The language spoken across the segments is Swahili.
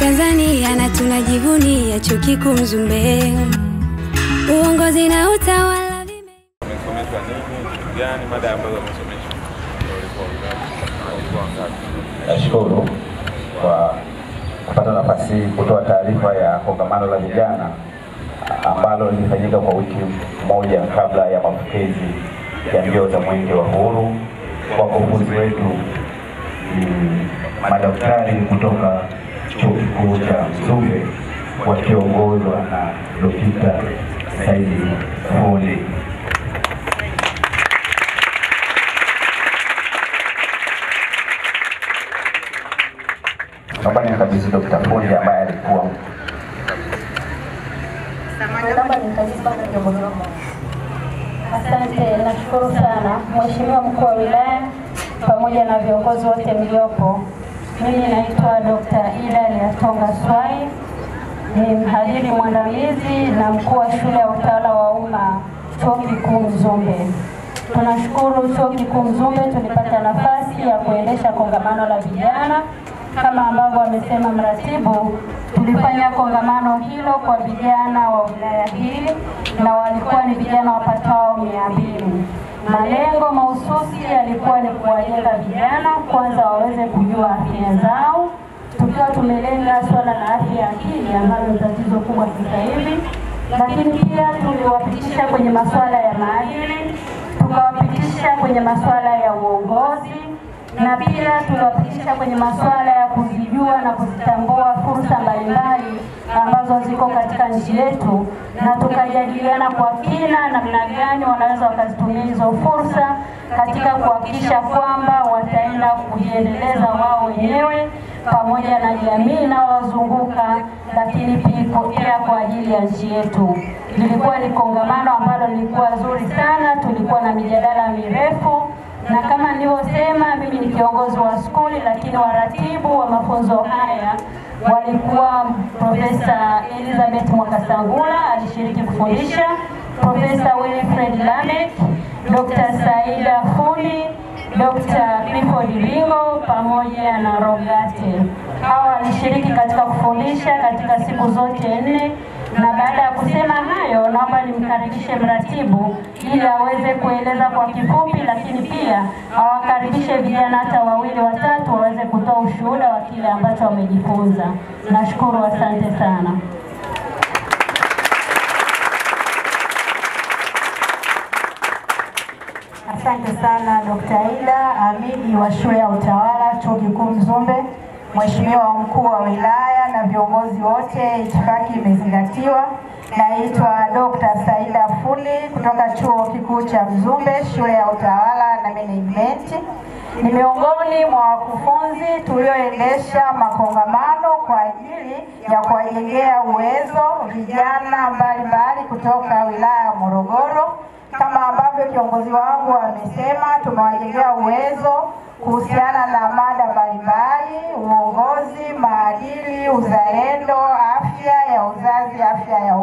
Tanzania na tunajivunia chuo kikuu Mzumbe. Uongozi na utawala Umesomeshwa nini? Gani mada ambazo umesomeshwa? Nashukuru kwa kupata nafasi kutoa taarifa ya kongamano la vijana ambalo lilifanyika kwa wiki moja kabla ya mapokezi ya mbio za Mwenge wa Uhuru. Wakufunzi wetu madaktari kutoka Chuo Kikuu cha Mzumbe wakiongozwa na Dr. Saidi Fundi. Naomba nikabidhi Dr. Fundi ambaye alikuwa Asante, nashukuru sana Mheshimiwa Mkuu wa Wilaya pamoja na viongozi wote mliopo. Mimi naitwa Dr. Ida Liatonga Swai, ni mhadhiri mwandamizi na mkuu wa shule ya utawala wa umma Chuo Kikuu Mzumbe. Tunashukuru Chuo Kikuu Mzumbe tulipata nafasi ya kuendesha kongamano la vijana. Kama ambavyo amesema mratibu, tulifanya kongamano hilo kwa vijana wa wilaya hii na walikuwa ni vijana wapatao 200. Malengo mahususi yalikuwa ni kuwajenga vijana kwanza waweze kujua afya zao, tukiwa tumelenga swala la afya ya akili ambalo ni tatizo kubwa sasa hivi, lakini pia tuliwapitisha kwenye masuala ya maadili, tukawapitisha kwenye masuala ya uongozi, na pia tuliwapitisha kwenye masuala ya kuzijua na kuzitambua fursa mbalimbali ambazo ziko katika nchi yetu, na tukajadiliana kwa kina namna gani wanaweza wakazitumia hizo fursa katika kuhakikisha kwamba wataenda kujiendeleza wao wenyewe pamoja na jamii inayowazunguka, lakini pia kwa ajili ya nchi yetu. Lilikuwa ni kongamano ambalo lilikuwa zuri sana, tulikuwa na mijadala mirefu, na kama nilivyosema, mimi ni kiongozi wa skuli, lakini waratibu wa mafunzo haya walikuwa Profesa Elizabeth Mwakasangula alishiriki kufundisha, Profesa Wilfred Lamek, Dr. Saida Fundi, Dr. Clifford Ringo pamoja na Rogate. Hawa walishiriki katika kufundisha katika siku zote 4. Na baada ya kusema hayo, naomba nimkaribishe mratibu ili aweze kueleza kwa kifupi, lakini pia awakaribishe vijana hata 2 watatu waweze kutoa ushuhuda wa kile ambacho wamejifunza. Nashukuru, asante sana. Asante sana Dr. Ida, amidi wa shule ya utawala Chuo Kikuu Mzumbe, Mheshimiwa Mkuu wa Wilaya na viongozi wote, itifaki imezingatiwa. Naitwa Dr. Saida Fundi kutoka Chuo Kikuu cha Mzumbe, shule ya utawala na management. Ni miongoni mwa wakufunzi tulioendesha makongamano kwa ajili ya kuwajengea uwezo vijana mbalimbali kutoka wilaya ya Morogoro. Kama ambavyo kiongozi wangu amesema, tumewajengea uwezo kuhusiana na mada mbalimbali: uongozi, maadili, uzalendo, afya ya uzazi, afya ya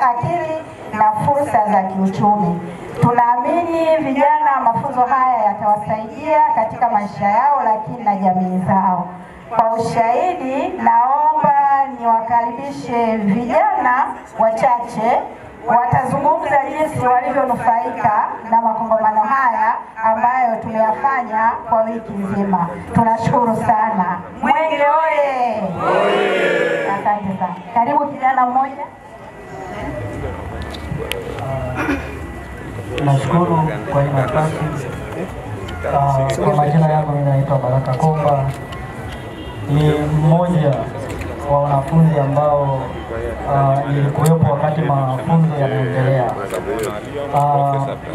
akili na fursa za kiuchumi. Tunaamini vijana mafunzo haya yatawasaidia katika maisha yao, lakini na jamii zao. Kwa ushahidi, naomba niwakaribishe vijana wachache watazungumza jinsi walivyonufaika na makongamano haya ambayo tumeyafanya kwa wiki nzima. Tunashukuru sana. Mwenge oye! Asante sana. Karibu kijana mmoja. Nashukuru kwa hii nafasi. Kwa majina yangu mimi naitwa Baraka Komba. Ni mmoja wa wanafunzi ambao nilikuwepo wakati mafunzo yanaendelea.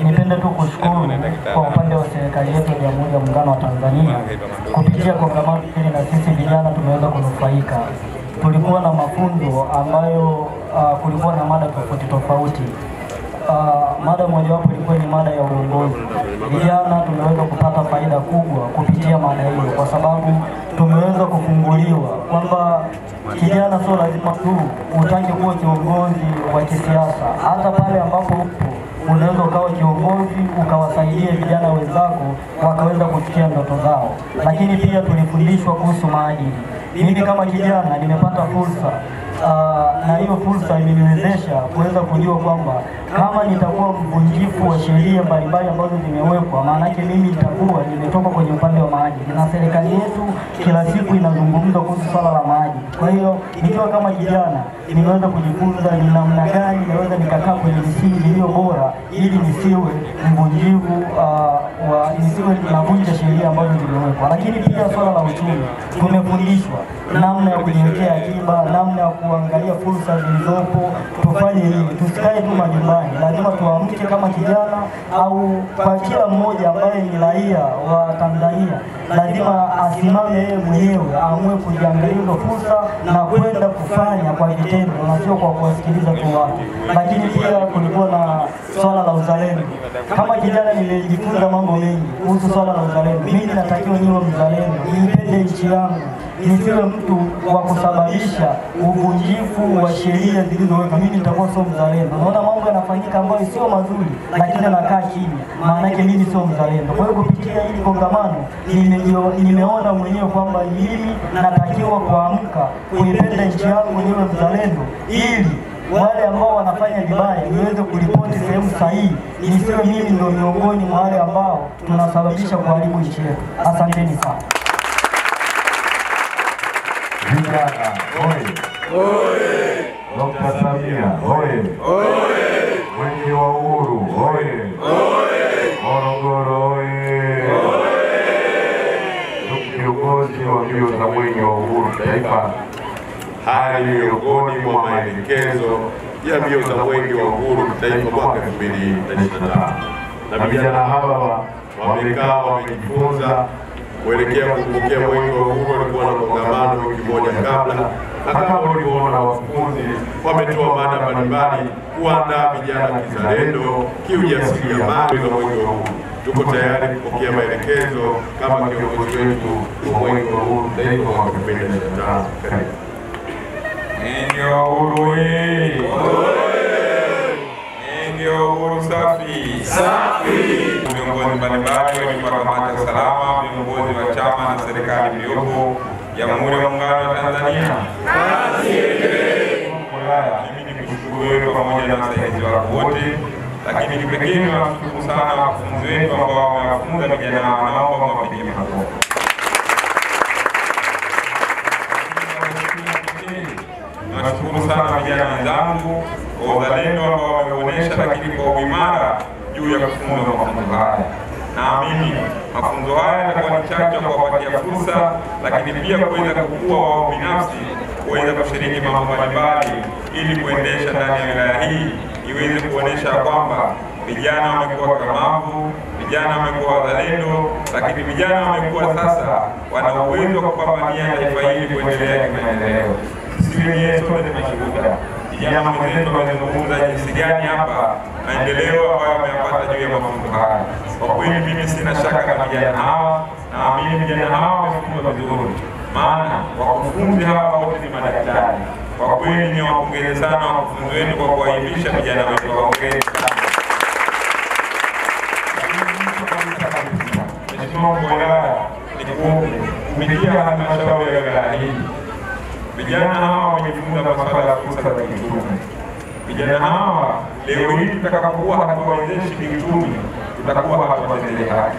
Nipende tu kushukuru kwa upande wa serikali yetu ya Jamhuri ya Muungano wa Tanzania kupitia kongamano hili, na sisi vijana tumeweza kunufaika. Tulikuwa na mafunzo ambayo kulikuwa na mada tofauti tofauti. Mada mojawapo ilikuwa ni mada ya uongozi. Vijana tumeweza kupata faida kubwa kupitia mada hiyo, kwa sababu tumeweza kufunguliwa kwamba kijana sio lazima tu utake kuwa kiongozi wa kisiasa. Hata pale ambapo unaweza ukawa kiongozi ukawasaidia vijana wenzako wakaweza kufikia ndoto zao. Lakini pia tulifundishwa kuhusu maadili. Mimi kama kijana nimepata fursa na hiyo fursa imeniwezesha kuweza kujua kwamba kama nitakuwa mvunjifu wa sheria mbalimbali ambazo zimewekwa, maana yake mimi nitakuwa nimetoka kwenye upande wa maadili, na serikali yetu kila siku inazungumza kuhusu swala la maadili. Kwa hiyo nikiwa kama kijana nimeweza kujifunza ni namna gani naweza nikakaa kwenye misingi iliyo bora ili nisiwe mvunjifu nisiwe navunja sheria ambazo zimewekwa. Lakini pia swala la uchumi tumefundishwa namna ya kujiwekea akiba, namna ya kuangalia fursa zilizopo. Tufanye hivi, tusikae tu majumbani, lazima tuamke kama kijana, au kwa kila mmoja ambaye ni raia wa Tanzania lazima asimame yeye mwenyewe, aamue kujiangalia hizo fursa na kwenda kufanya kwa vitendo na sio kwa kuwasikiliza tu watu. Lakini pia kulikuwa na swala la uzalendo. Kama kijana nimejifunza mambo mengi kuhusu swala la uzalendo. Mimi natakiwa niwe mzalendo, nipende nchi yangu, nisiwe mtu wa kusababisha uvunjifu wa sheria zilizowekwa. Mimi nitakuwa sio mzalendo. Naona mambo yanafanyika ambayo sio mazuri, lakini nakaa kimya, maana yake mimi sio mzalendo. Kwa hiyo kupitia hili kongamano nimeona mwenyewe kwamba mimi natakiwa kuamka kuipenda nchi yangu, niwe mzalendo, ili wale ambao wanafanya vibaya niweze kuripoti sehemu sahihi, nisiwe mimi ndio miongoni mwa wale ambao tunasababisha kuharibu nchi yetu. Asanteni sana. Vijana oye! Oye! Dr. Samia oye! Oye! Mwenge wa Uhuru oye! Oye! Morogoro oye! Oye! Kiongozi wa mbio za Mwenge wa Uhuru Taifa, haya ni miongoni mwa maelekezo ya mbio za Mwenge wa Uhuru Taifa mwaka 2025, na vijana hawa wamekaa wamejifunza kuelekea kupokea Mwenge wa Uhuru. Walikuwa na kongamano wiki moja kabla, na kama ulivyoona wafunzi wametoa mada mbalimbali kuandaa vijana kizalendo, kiujasiriamali wa Mwenge wa Uhuru. Tuko tayari kupokea maelekezo kama kiongozi wetu wa Mwenge wa Uhuru Taifa mwaka 2025. Karibu. Mwenge wa Uhuru oye! Mwenge wa Uhuru safi! Safi! Viongozi mbalimbali wa kamati ya usalama, viongozi wa chama na serikali iliyopo Jamhuri ya Muungano wa Tanzania. Mimi nikushukuru pamoja na wasaidizi wako wote, lakini kipekee nawashukuru sana wafunzi wetu ambao wamewafunza vijana hawa, naomba mwapigie makofi. Nawashukuru sana vijana wenzangu kwa uzalendo ambao wameonyesha, lakini kwa uimara juu ya kufunza mafunzo haya. Naamini mafunzo haya yatakuwa ni chachu kwa kuwapatia fursa, lakini pia kuweza kukua wao binafsi, kuweza kushiriki mambo mbalimbali ili kuendesha ndani ya wilaya hii iweze kuonesha kwamba vijana wamekuwa kamavu, vijana wamekuwa wazalendo, lakini vijana wamekuwa sasa wana uwezo wa kupambania taifa hili kuendelea kimaendeleo. Sisi wenyewe sote tunashuhudia vijana wenzetu wamezungumza jinsi gani hapa maendeleo ambayo wameyapata juu ya mafunzo haya. Kwa kweli mimi sina shaka na vijana hawa, naamini vijana hawa wamefunzwa vizuri, maana wakufunzi hawa wote ni madaktari. Kwa kweli ni wapongeze sana wakufunzi wetu kwa kuwaelimisha vijana wetu. Wapongeze sana. Mheshimiwa Mkuu wa Wilaya, kupitia halmashauri ya wilaya hii, vijana hawa wamejifunza masuala ya fursa za kiuchumi. Vijana hawa leo hii tutakapokuwa hatuwawezeshi kiuchumi, tutakuwa hatuwatendi haki.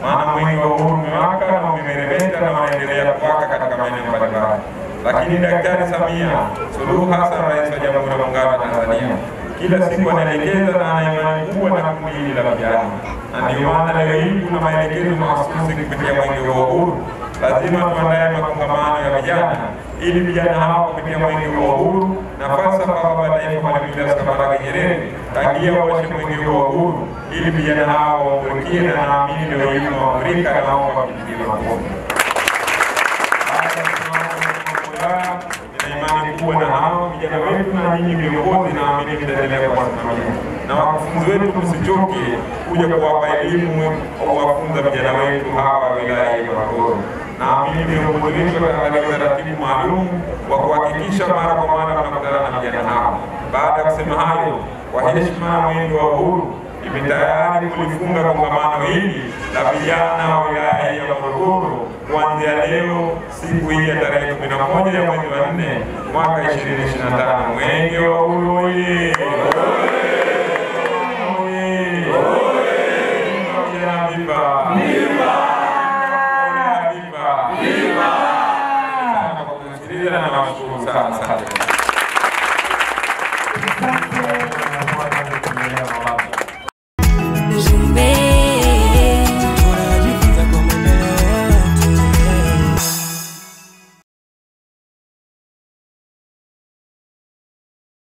Maana Mwenge wa Uhuru umewaka na umemeremeta na unaendelea kuwaka katika maeneo mbalimbali. Lakini Daktari Samia Suluhu Hassan, Rais wa Jamhuri ya Muungano wa Tanzania, kila siku anaelekeza na ana imani kubwa na kundi hili la vijana. Na ndio maana leo hii kuna maelekezo mahususi kupitia Mwenge wa Uhuru. Lazima tuandae makongamano ya vijana ili vijana hawa kupitia Mwenge wa Uhuru na falsafa ya Baba Taifa Mwalimu Julius Kambarage Nyerere tangia washe Mwenge wa Uhuru ili vijana hawa waamurikie, na naamini leo hii waamurika na wao wapigie makofi. Nina imani kubwa na hao vijana wetu na nyinyi viongozi, naamini mtaendelea kuwasimamia. Na wakufunzi wetu msichoke kuja kuwapa elimu au kuwafunza vijana wetu hawa wilaya ya Morogoro. Naamini viongozi wetu wataangalia taratibu maalum wa kuhakikisha mara kwa mara tunakutana na vijana hawa. Baada ya kusema hayo, kwa heshima ya Mwenge wa Uhuru, imetayari kulifunga kongamano hili la vijana wa wilaya ya Morogoro kuanzia leo siku hii ya tarehe 11 ya mwezi wa 4 mwaka 2025. Mwenge wa Uhuru oye! Nawashukuru sana.